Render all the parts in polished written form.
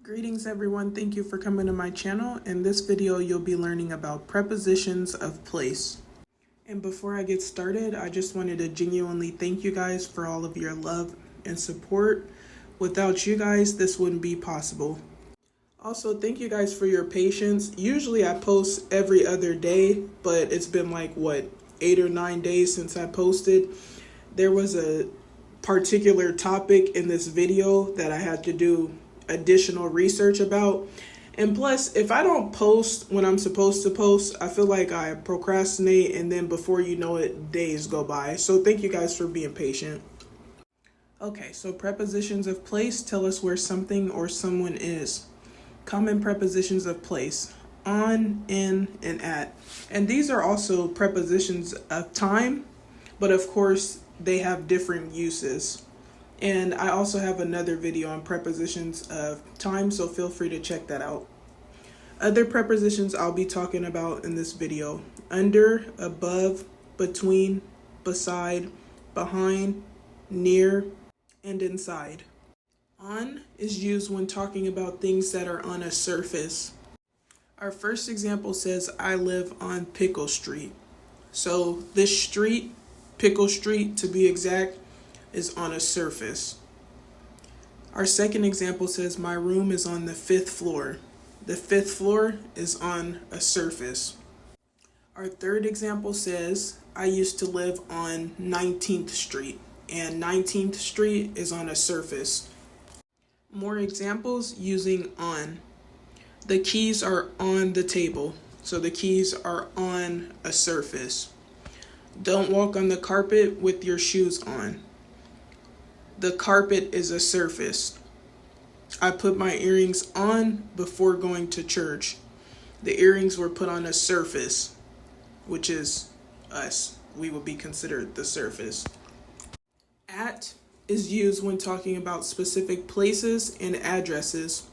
Greetings everyone, thank you for coming to my channel. In this video you'll be learning about prepositions of place. And before I get started, I just wanted to genuinely thank you guys for all of your love and support. Without you guys, this wouldn't be possible. Also, thank you guys for your patience. Usually I post every other day, but it's been like 8 or 9 days since I posted. There was a particular topic in this video that I had to do additional research about, and plus if I don't post when I'm supposed to post, I feel like I procrastinate, and then before you know it, days go by. So thank you guys for being patient. Okay, so prepositions of place tell us where something or someone is. Common prepositions of place: on, in, and at. And these are also prepositions of time, but of course they have different uses. And I also have another video on prepositions of time, so feel free to check that out. Other prepositions I'll be talking about in this video: under, above, between, beside, behind, near, and inside. On is used when talking about things that are on a surface. Our first example says, I live on Pickle Street. So this street, Pickle Street to be exact, is on a surface. Our second example says, my room is on the 5th floor. The 5th floor is on a surface. Our third example says, I used to live on 19th Street, and 19th Street is on a surface. More examples using on. The keys are on the table, so the keys are on a surface. Don't walk on the carpet with your shoes on. The carpet is a surface. I put my earrings on before going to church. The earrings were put on a surface, which is us. We would be considered the surface. At is used when talking about specific places and addresses.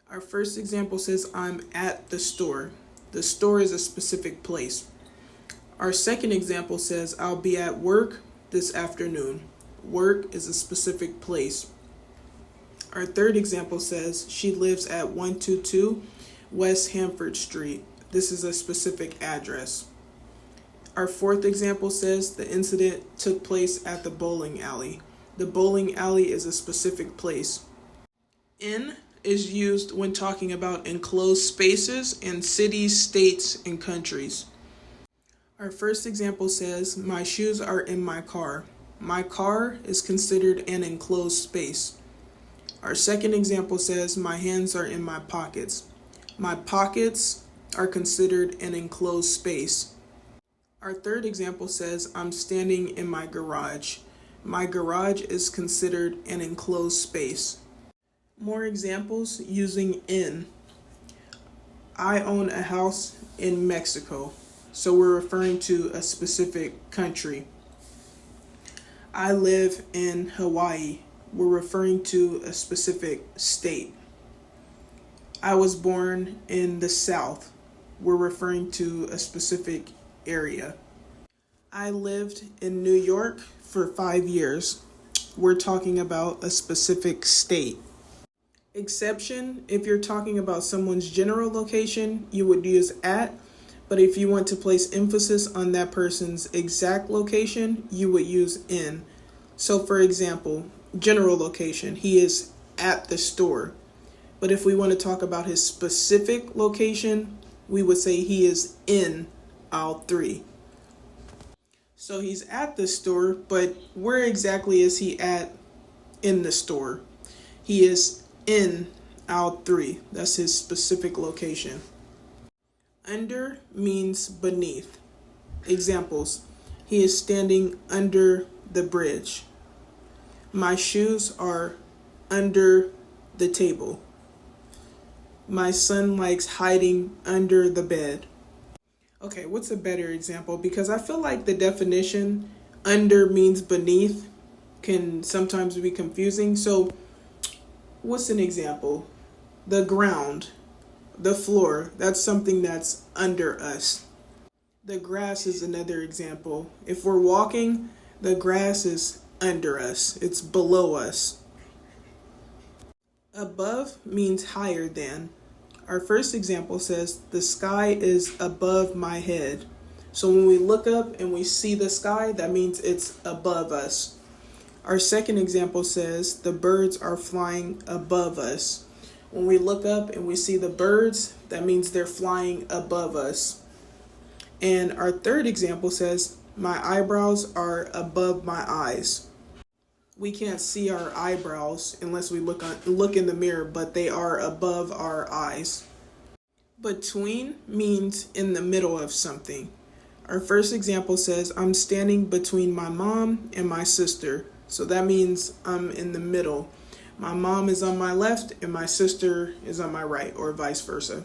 Our first example says, I'm at the store. The store is a specific place. Our second example says, I'll be at work this afternoon. Work is a specific place. Our third example says, she lives at 122 West Hanford Street. This is a specific address. Our fourth example says, the incident took place at the bowling alley. The bowling alley is a specific place. In is used when talking about enclosed spaces in cities, states, and countries. Our first example says, my shoes are in my car. My car is considered an enclosed space. Our second example says, my hands are in my pockets. My pockets are considered an enclosed space. Our third example says, I'm standing in my garage. My garage is considered an enclosed space. More examples using in. I own a house in Mexico. So we're referring to a specific country. I live in Hawaii. We're referring to a specific state. I was born in the South. We're referring to a specific area. I lived in New York for 5 years. We're talking about a specific state. Exception: if you're talking about someone's general location, you would use at. But if you want to place emphasis on that person's exact location, you would use in. So for example, general location, he is at the store. But if we want to talk about his specific location, we would say he is in aisle 3. So he's at the store, but where exactly is he at in the store? He is in aisle 3. That's his specific location. Under means beneath. Examples: he is standing under the bridge. My shoes are under the table. My son likes hiding under the bed. Okay, what's a better example? Because I feel like the definition under means beneath can sometimes be confusing. So what's an example? The ground. The floor, that's something that's under us. The grass is another example. If we're walking, the grass is under us. It's below us. Above means higher than. Our first example says, the sky is above my head. So when we look up and we see the sky, that means it's above us. Our second example says, the birds are flying above us. When we look up and we see the birds, that means they're flying above us. And our third example says, my eyebrows are above my eyes. We can't see our eyebrows unless we look in the mirror, but they are above our eyes. Between means in the middle of something. Our first example says, I'm standing between my mom and my sister. So that means I'm in the middle. My mom is on my left and my sister is on my right, or vice versa.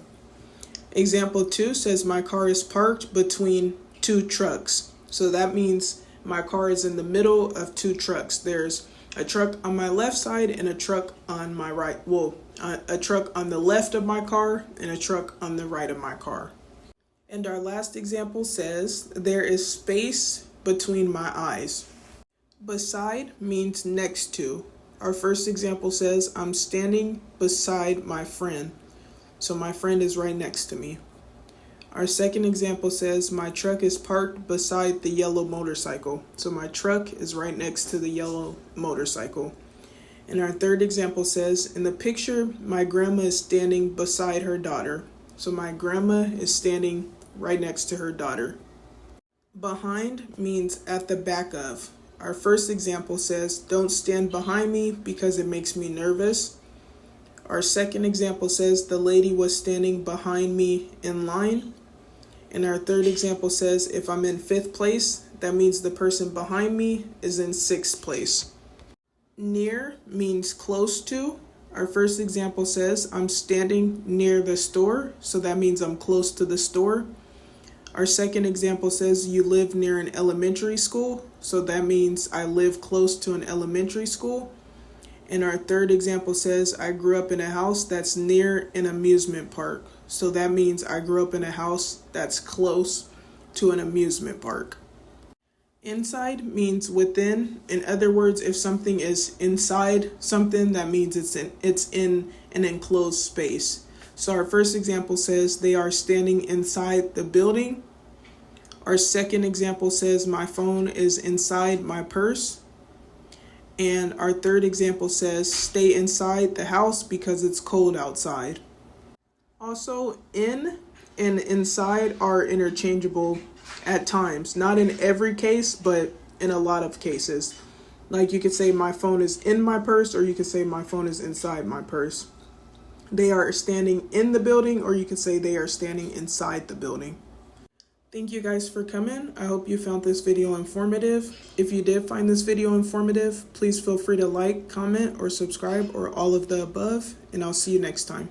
Example 2 says, my car is parked between two trucks. So that means my car is in the middle of two trucks. There's a truck on my left side and a truck on my right. Well, a truck on the left of my car and a truck on the right of my car. And our last example says, there is space between my eyes. Beside means next to. Our first example says, I'm standing beside my friend. So my friend is right next to me. Our second example says, my truck is parked beside the yellow motorcycle. So my truck is right next to the yellow motorcycle. And our third example says, in the picture, my grandma is standing beside her daughter. So my grandma is standing right next to her daughter. Behind means at the back of. Our first example says, don't stand behind me because it makes me nervous. Our second example says, the lady was standing behind me in line. And our third example says, if I'm in 5th place, that means the person behind me is in 6th place. Near means close to. Our first example says, I'm standing near the store, so that means I'm close to the store. Our second example says, you live near an elementary school, so that means I live close to an elementary school. And our third example says, I grew up in a house that's near an amusement park. So that means I grew up in a house that's close to an amusement park. Inside means within. In other words, if something is inside something, that means it's in an enclosed space. So our first example says, they are standing inside the building. Our second example says, my phone is inside my purse. And our third example says, stay inside the house because it's cold outside. Also, in and inside are interchangeable at times. Not in every case, but in a lot of cases. Like you could say my phone is in my purse, or you could say my phone is inside my purse. They are standing in the building, or you could say they are standing inside the building. Thank you guys for coming. I hope you found this video informative. If you did find this video informative, please feel free to like, comment, or subscribe, or all of the above, and I'll see you next time.